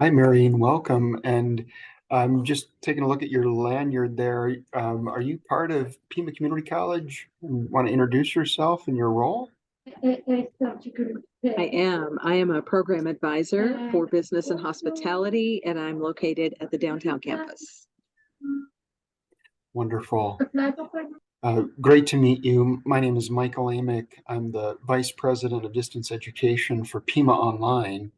Hi, Marion. Welcome. And I'm just taking a look at your lanyard there. Are you part of Pima Community College? Want to introduce yourself and your role? I am. I am a program advisor for business and hospitality, and I'm located at the downtown campus. Wonderful. Great to meet you. My name is Michael Amick. I'm the Vice President of Distance Education for Pima Online,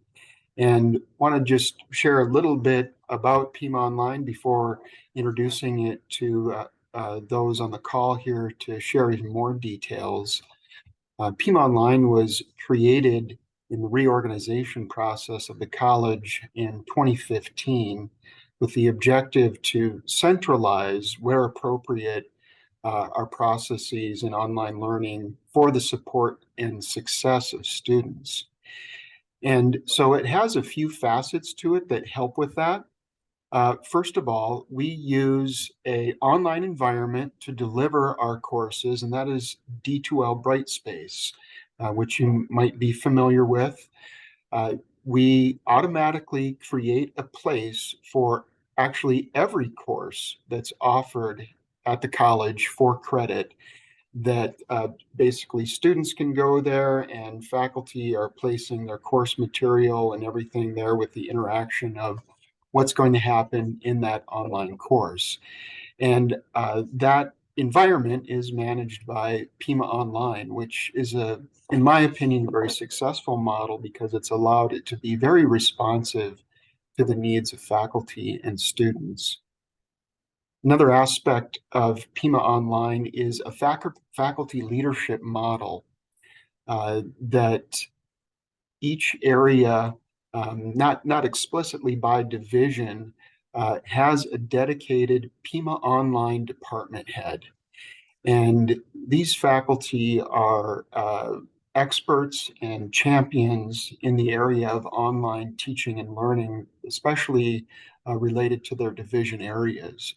and want to just share a little bit about Pima Online before introducing it to those on the call here to share even more details. Pima Online was created in the reorganization process of the college in 2015 with the objective to centralize, where appropriate, our processes in online learning for the support and success of students. And so it has a few facets to it that help with that. First of all, we use an online environment to deliver our courses, and that is D2L Brightspace, which you might be familiar with. Uh, we automatically create a place for actually every course that's offered at the college for credit that basically students can go there and faculty are placing their course material and everything there with the interaction of what's going to happen in that online course. And that environment is managed by Pima Online, which is in my opinion, a very successful model because it's allowed it to be very responsive to the needs of faculty and students. Another aspect of Pima Online is a faculty leadership model that each area, not explicitly by division, has a dedicated Pima Online department head. And these faculty are experts and champions in the area of online teaching and learning, especially related to their division areas.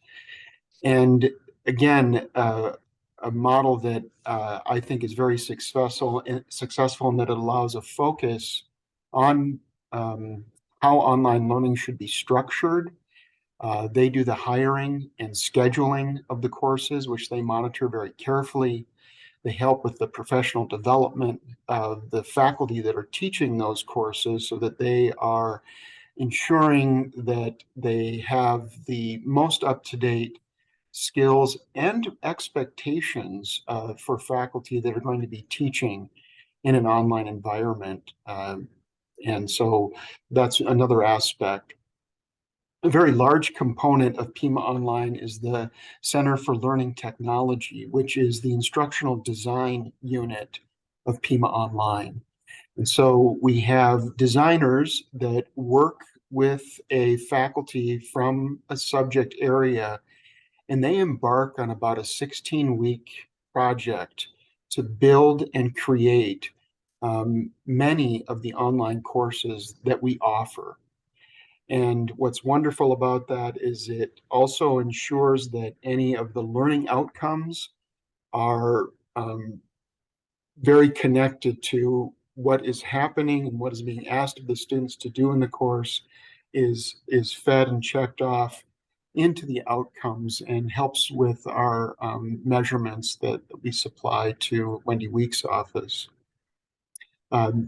And again, a model that I think is very successful in that it allows a focus on how online learning should be structured. They do the hiring and scheduling of the courses, which they monitor very carefully. They help with the professional development of the faculty that are teaching those courses so that they are ensuring that they have the most up-to-date skills and expectations for faculty that are going to be teaching in an online environment. And so that's another aspect. A very large component of Pima Online is the Center for Learning Technology, which is the instructional design unit of Pima Online. And so we have designers that work with a faculty from a subject area, and they embark on about a 16-week project to build and create many of the online courses that we offer. And what's wonderful about that is it also ensures that any of the learning outcomes are very connected to what is happening and what is being asked of the students to do in the course is fed and checked off into the outcomes and helps with our measurements that we supply to Wendy Week's office.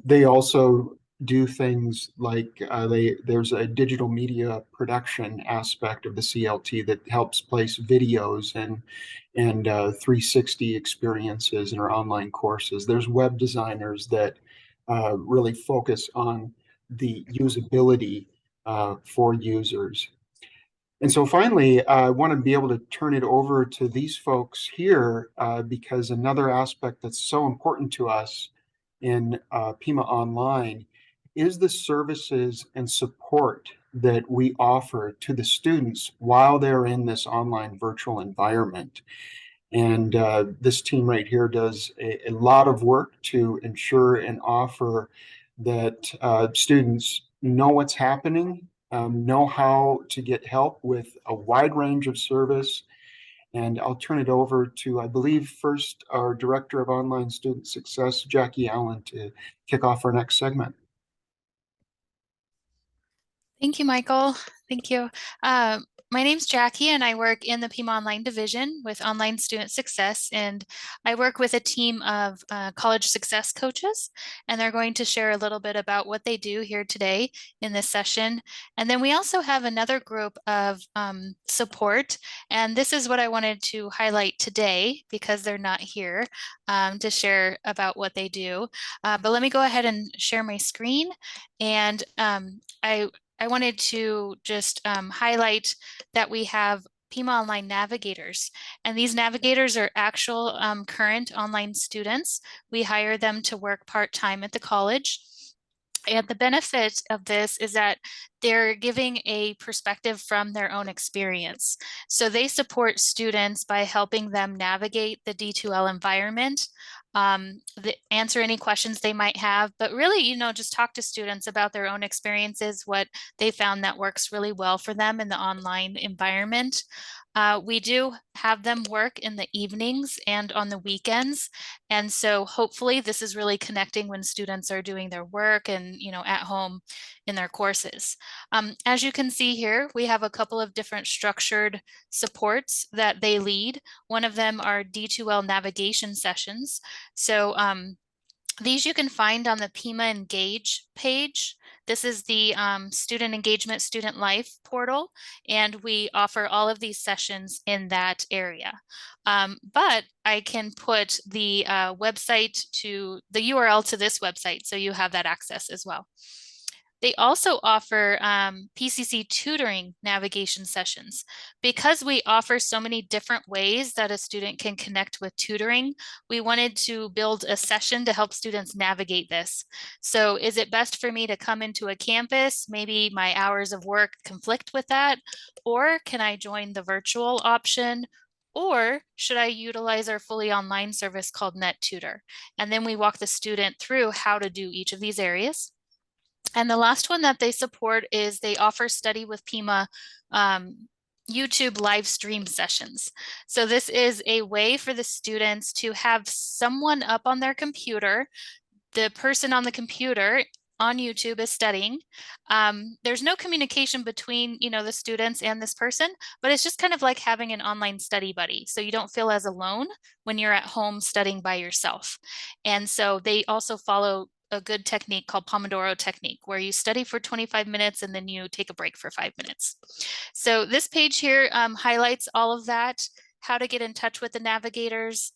They also do things like there's a digital media production aspect of the CLT that helps place videos and 360 experiences in our online courses. There's web designers that really focus on the usability for users. And so finally, I want to be able to turn it over to these folks here because another aspect that's so important to us in Pima Online is the services and support that we offer to the students while they're in this online virtual environment. And this team right here does a lot of work to ensure and offer that students know what's happening, know how to get help with a wide range of service. And I'll turn it over to, I believe, first our Director of Online Student Success, Jackie Allen, to kick off our next segment. Thank you, Michael. Thank you. My name's Jackie, and I work in the Pima Online division with online student success. And I work with a team of college success coaches, and they're going to share a little bit about what they do here today in this session. And then we also have another group of support, and this is what I wanted to highlight today because they're not here to share about what they do. But let me go ahead and share my screen. And I wanted to just highlight that we have Pima Online Navigators, and these navigators are actual current online students. We hire them to work part-time at the college. And the benefit of this is that they're giving a perspective from their own experience. So they support students by helping them navigate the D2L environment, answer any questions they might have, but really, just talk to students about their own experiences, what they found that works really well for them in the online environment. We do have them work in the evenings and on the weekends. And so hopefully this is really connecting when students are doing their work and, at home in their courses. As you can see here, we have a couple of different structured supports that they lead. One of them are D2L navigation sessions. So these you can find on the Pima Engage page. This is the student engagement, student life portal, and we offer all of these sessions in that area. But I can put the website to the URL to this website, so you have that access as well. They also offer PCC tutoring navigation sessions. Because we offer so many different ways that a student can connect with tutoring, we wanted to build a session to help students navigate this. So is it best for me to come into a campus? Maybe my hours of work conflict with that. Or can I join the virtual option? Or should I utilize our fully online service called NetTutor? And then we walk the student through how to do each of these areas. And the last one that they support is they offer Study with Pima YouTube live stream sessions. So this is a way for the students to have someone up on their computer. The person on the computer on YouTube is studying. There's no communication between, the students and this person, but it's just kind of like having an online study buddy. So you don't feel as alone when you're at home studying by yourself. And so they also follow a good technique called Pomodoro technique, where you study for 25 minutes and then you take a break for 5 minutes. So this page here highlights all of that, how to get in touch with the navigators,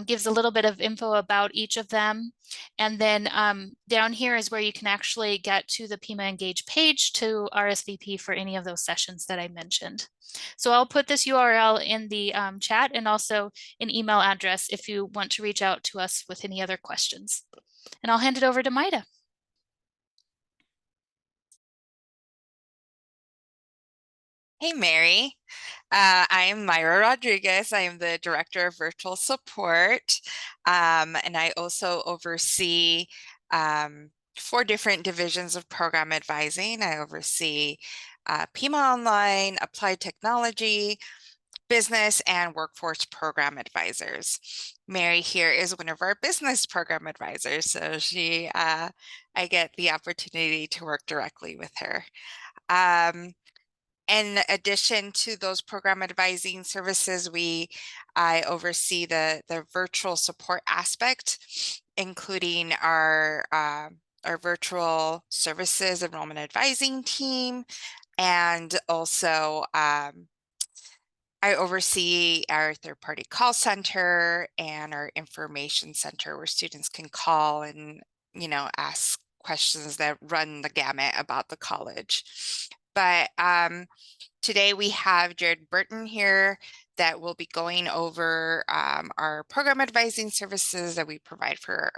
gives a little bit of info about each of them. And then down here is where you can actually get to the Pima Engage page to RSVP for any of those sessions that I mentioned. So I'll put this URL in the chat and also an email address if you want to reach out to us with any other questions. And I'll hand it over to Maida. Hey, Mary. I am Myra Rodriguez. I am the Director of Virtual Support, and I also oversee 4 different divisions of program advising. I oversee Pima Online, Applied Technology, Business, and Workforce Program Advisors. Mary here is one of our business program advisors, so I get the opportunity to work directly with her. In addition to those program advising services, I oversee the virtual support aspect, including our virtual services enrollment advising team, and also I oversee our third-party call center and our information center, where students can call and ask questions that run the gamut about the college. But today we have Jared Burton here that will be going over our program advising services that we provide for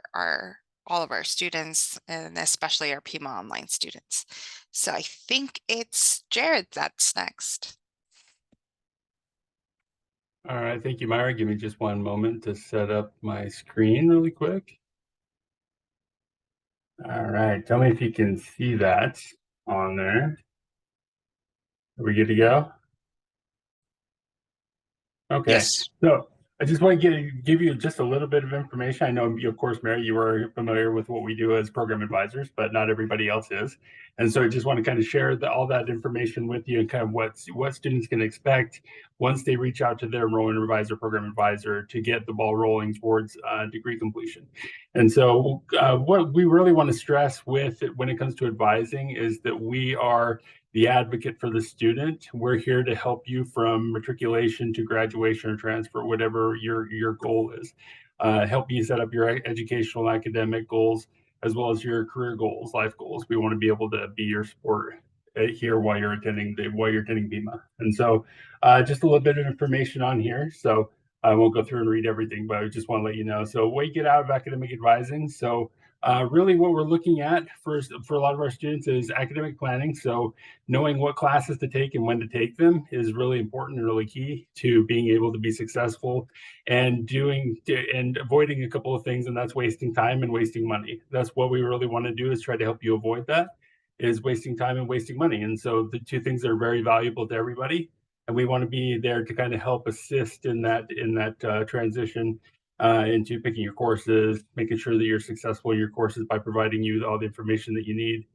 all of our students, and especially our Pima Online students. So I think it's Jared that's next. All right, thank you, Myra. Give me just one moment to set up my screen really quick. All right, tell me if you can see that on there. Are we good to go? Okay. Yes. So I just want to give you just a little bit of information. I know, of course, Mary, you are familiar with what we do as program advisors, but not everybody else is. And so I just want to kind of share all that information with you and kind of what students can expect once they reach out to their enrollment advisor, program advisor, to get the ball rolling towards degree completion. And so what we really want to stress with when it comes to advising is that we are the advocate for the student. We're here to help you from matriculation to graduation or transfer, whatever your goal is. Help you set up your educational and academic goals, as well as your career goals, life goals. We want to be able to be your support here while you're attending Pima. And so just a little bit of information on here. So I won't go through and read everything, but I just want to let you know. So what you get out of academic advising. So really what we're looking at for a lot of our students is academic planning. So knowing what classes to take and when to take them is really important and really key to being able to be successful and avoiding a couple of things, and that's wasting time and wasting money. That's what we really want to do, is try to help you avoid that, is wasting time and wasting money. And so the two things are very valuable to everybody, and we want to be there to kind of help assist in that transition into picking your courses, making sure that you're successful in your courses by providing you all the information that you need,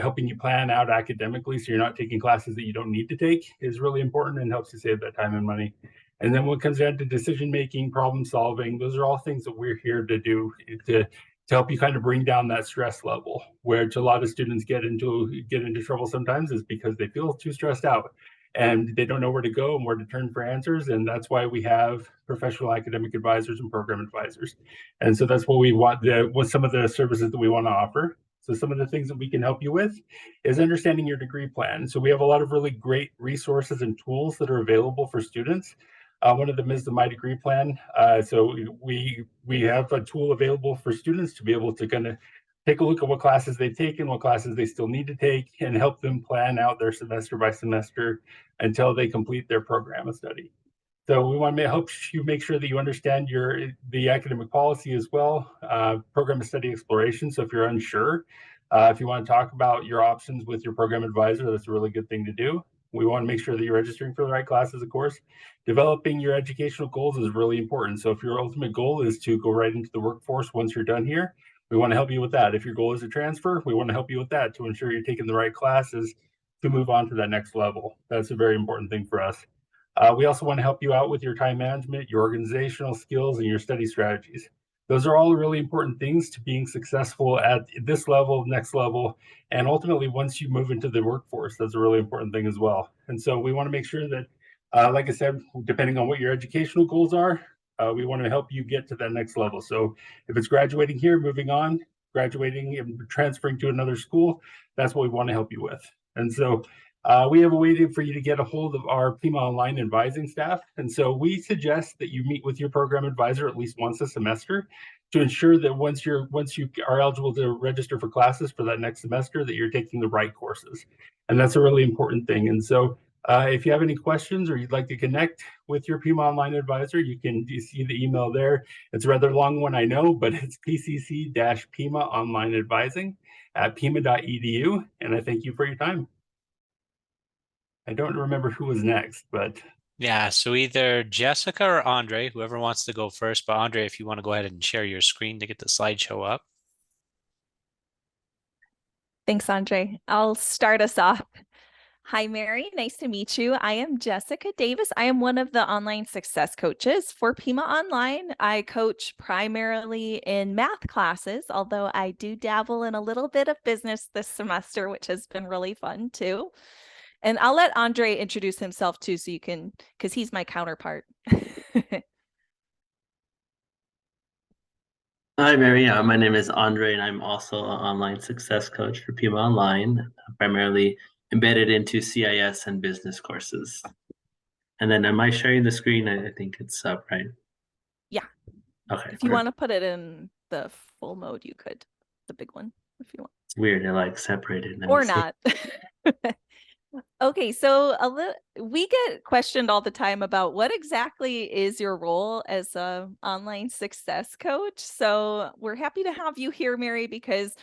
helping you plan out academically so you're not taking classes that you don't need to take is really important and helps you save that time and money. And then when it comes down to decision making, problem solving, those are all things that we're here to do to help you kind of bring down that stress level, where a lot of students get into trouble sometimes is because they feel too stressed out and they don't know where to go and where to turn for answers. And that's why we have professional academic advisors and program advisors. And so that's what we want, what some of the services that we want to offer. So some of the things that we can help you with is understanding your degree plan. So we have a lot of really great resources and tools that are available for students. One of them is the My Degree Plan. So we have a tool available for students to be able to kind of take a look at what classes they've taken, what classes they still need to take, and help them plan out their semester by semester until they complete their program of study. So we want to help you make sure that you understand the academic policy as well, program of study exploration. So if you're unsure, if you want to talk about your options with your program advisor, that's a really good thing to do. We want to make sure that you're registering for the right classes, of course. Developing your educational goals is really important. So if your ultimate goal is to go right into the workforce once you're done here, we want to help you with that. If your goal is to transfer, we want to help you with that to ensure you're taking the right classes to move on to that next level. That's a very important thing for us. We also want to help you out with your time management, your organizational skills, and your study strategies. Those are all really important things to being successful at this level, next level, and ultimately once you move into the workforce, that's a really important thing as well. And so we want to make sure that, like I said, depending on what your educational goals are, we want to help you get to that next level. So if it's graduating here, moving on, graduating and transferring to another school, that's what we want to help you with. And so we have a way for you to get a hold of our Pima Online advising staff. And so we suggest that you meet with your program advisor at least once a semester to ensure that once you are eligible to register for classes for that next semester, that you're taking the right courses. And that's a really important thing. And so if you have any questions or you'd like to connect with your Pima Online advisor, you can see the email there. It's a rather long one, I know, but it's PCC-Pima Online Advising at pima.edu. And I thank you for your time. I don't remember who was next, but yeah, so either Jessica or Andre, whoever wants to go first. But Andre, if you want to go ahead and share your screen to get the slideshow up. Thanks, Andre. I'll start us off. Hi, Mary. Nice to meet you. I am Jessica Davis. I am one of the online success coaches for Pima Online. I coach primarily in math classes, although I do dabble in a little bit of business this semester, which has been really fun too. And I'll let Andre introduce himself too, so you can, because he's my counterpart. Hi, Mary. My name is Andre, and I'm also an online success coach for Pima Online, primarily embedded into CIS and business courses. And then am I sharing the screen? I think it's up, right? Yeah. Okay. If you want to put it in the full mode, you could. The big one, if you want. It's weird. They're like separated. Or not. Okay, so we get questioned all the time about what exactly is your role as a online success coach. So we're happy to have you here, Mary, because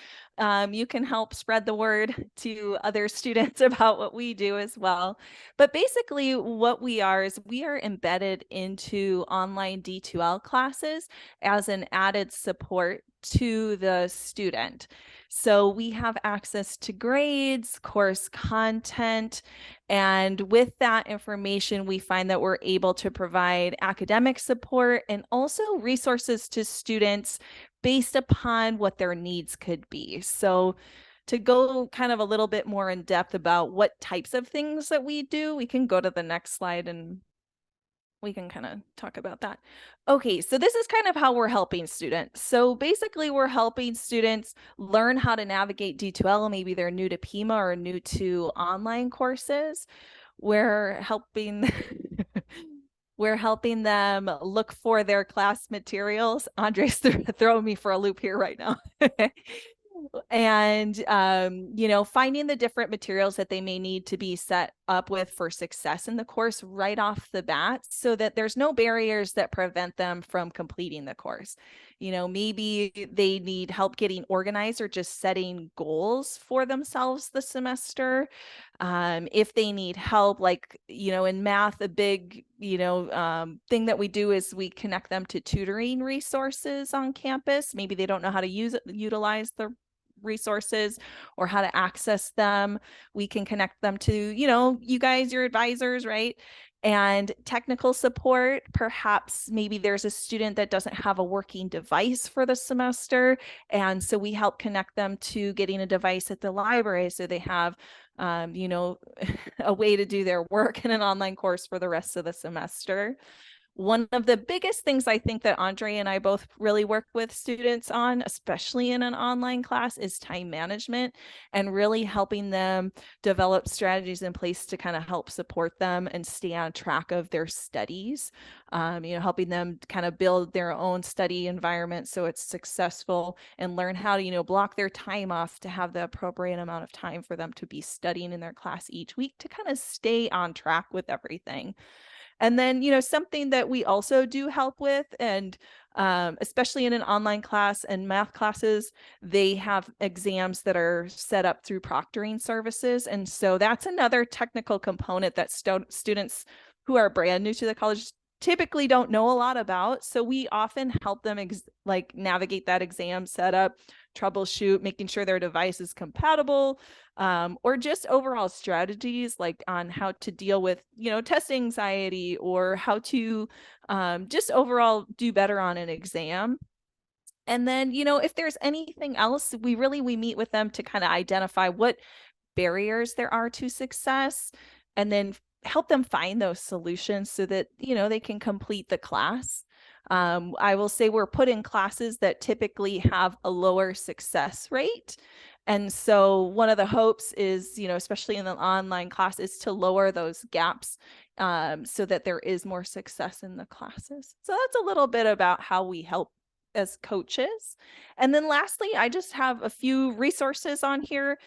you can help spread the word to other students about what we do as well. But basically what we are is we are embedded into online D2L classes as an added support to the student. So we have access to grades, course content, and with that information, we find that we're able to provide academic support and also resources to students based upon what their needs could be. So to go kind of a little bit more in depth about what types of things that we do, we can go to the next slide and we can kind of talk about that. Okay, so this is kind of how we're helping students. So basically we're helping students learn how to navigate D2L. Maybe they're new to Pima or new to online courses. We're helping we're helping them look for their class materials. Andre's throwing me for a loop here right now. And you know, finding the different materials that they may need to be set up with for success in the course right off the bat, so that there's no barriers that prevent them from completing the course. You know, maybe they need help getting organized or just setting goals for themselves this semester. If they need help, like, you know, in math, a big, you know, thing that we do is we connect them to tutoring resources on campus. Maybe they don't know how to utilize the resources or how to access them. We can connect them to, you know, you guys, your advisors, right? And technical support. Perhaps maybe there's a student that doesn't have a working device for the semester. And so we help connect them to getting a device at the library so they have, you know, a way to do their work in an online course for the rest of the semester. One of the biggest things I think that Andre and I both really work with students on, especially in an online class, is time management and really helping them develop strategies in place to kind of help support them and stay on track of their studies. You know, helping them kind of build their own study environment so it's successful and learn how to, you know, block their time off to have the appropriate amount of time for them to be studying in their class each week to kind of stay on track with everything. And then, you know, something that we also do help with, and especially in an online class and math classes, they have exams that are set up through proctoring services. And so that's another technical component that students who are brand new to the college typically don't know a lot about. So we often help them like navigate that exam setup, troubleshoot, making sure their device is compatible, or just overall strategies like on how to deal with, you know, test anxiety, or how to just overall do better on an exam. And then, you know, if there's anything else, we meet with them to kind of identify what barriers there are to success, and then help them find those solutions so that, you know, they can complete the class. I will say we're put in classes that typically have a lower success rate. And so one of the hopes is, you know, especially in the online class, is to lower those gaps so that there is more success in the classes. So that's a little bit about how we help as coaches. And then lastly, I just have a few resources on here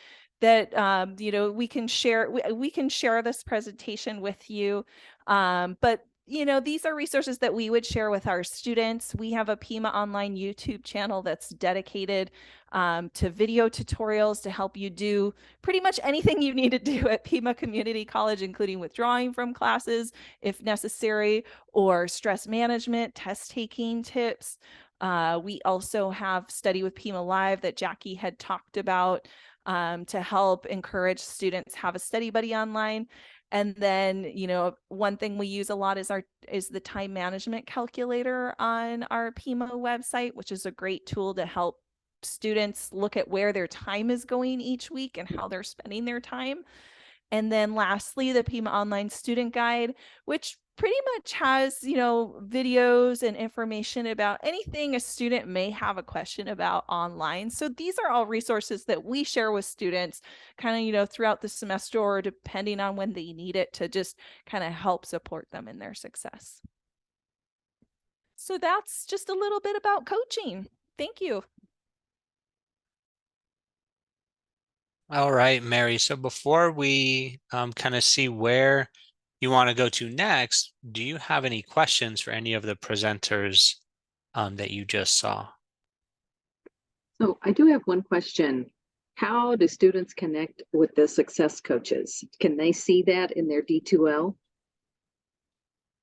that you know, we can share. We can share this presentation with you, but you know, these are resources that we would share with our students. We have a Pima online YouTube channel that's dedicated to video tutorials to help you do pretty much anything you need to do at Pima Community College, including withdrawing from classes if necessary, or stress management, test taking tips. We also have Study with Pima Live that Jackie had talked about, to help encourage students have a study buddy online. And then, you know, one thing we use a lot is the time management calculator on our Pima website, which is a great tool to help students look at where their time is going each week and how they're spending their time. And then lastly, the Pima Online Student Guide, which pretty much has, you know, videos and information about anything a student may have a question about online. So these are all resources that we share with students kind of, you know, throughout the semester, or depending on when they need it, to just kind of help support them in their success. So that's just a little bit about coaching. Thank you. All right, Mary. So before we kind of see where you want to go to next, do you have any questions for any of the presenters that you just saw? So I do have one question. How do students connect with the success coaches? Can they see that in their D2L?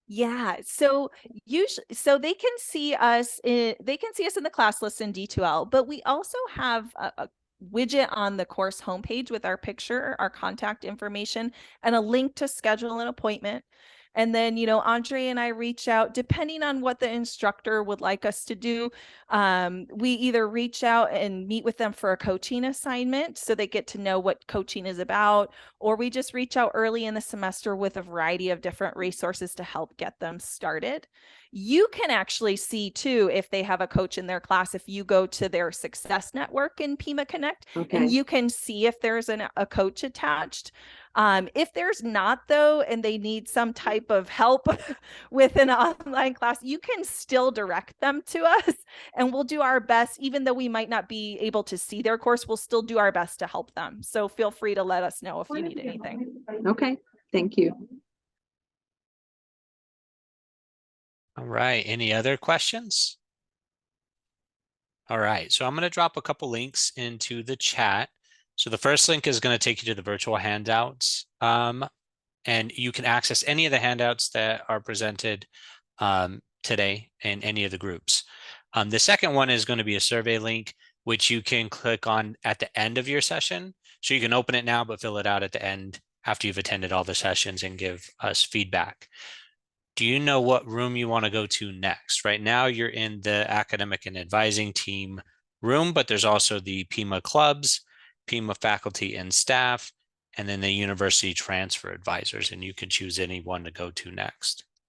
Yeah, so usually, so they can see us in the class list in D2L, but we also have a widget on the course homepage with our picture, our contact information, and a link to schedule an appointment. And then, Andre and I reach out depending on what the instructor would like us to do. We either reach out and meet with them for a coaching assignment so they get to know what coaching is about, or we just reach out early in the semester with a variety of different resources to help get them started. You can actually see too if they have a coach in their class if you go to their Success Network in Pima Connect, Okay. and you can see if there's a coach attached. If there's not though, and they need some type of help with an online class, you can still direct them to us, and we'll do our best. Even though we might not be able to see their course, we'll still do our best to help them. So feel free to let us know if you need anything. Okay, thank you. All right, any other questions? All right, so I'm going to drop a couple links into the chat. So the first link is going to take you to the virtual handouts, and you can access any of the handouts that are presented today in any of the groups. The second one is going to be a survey link, which you can click on at the end of your session. So you can open it now, but fill it out at the end after you've attended all the sessions and give us feedback. Do you know what room you want to go to next? Right now, you're in the academic and advising team room, but there's also the Pima clubs, Pima faculty and staff, and then the university transfer advisors, and you can choose any one to go to next.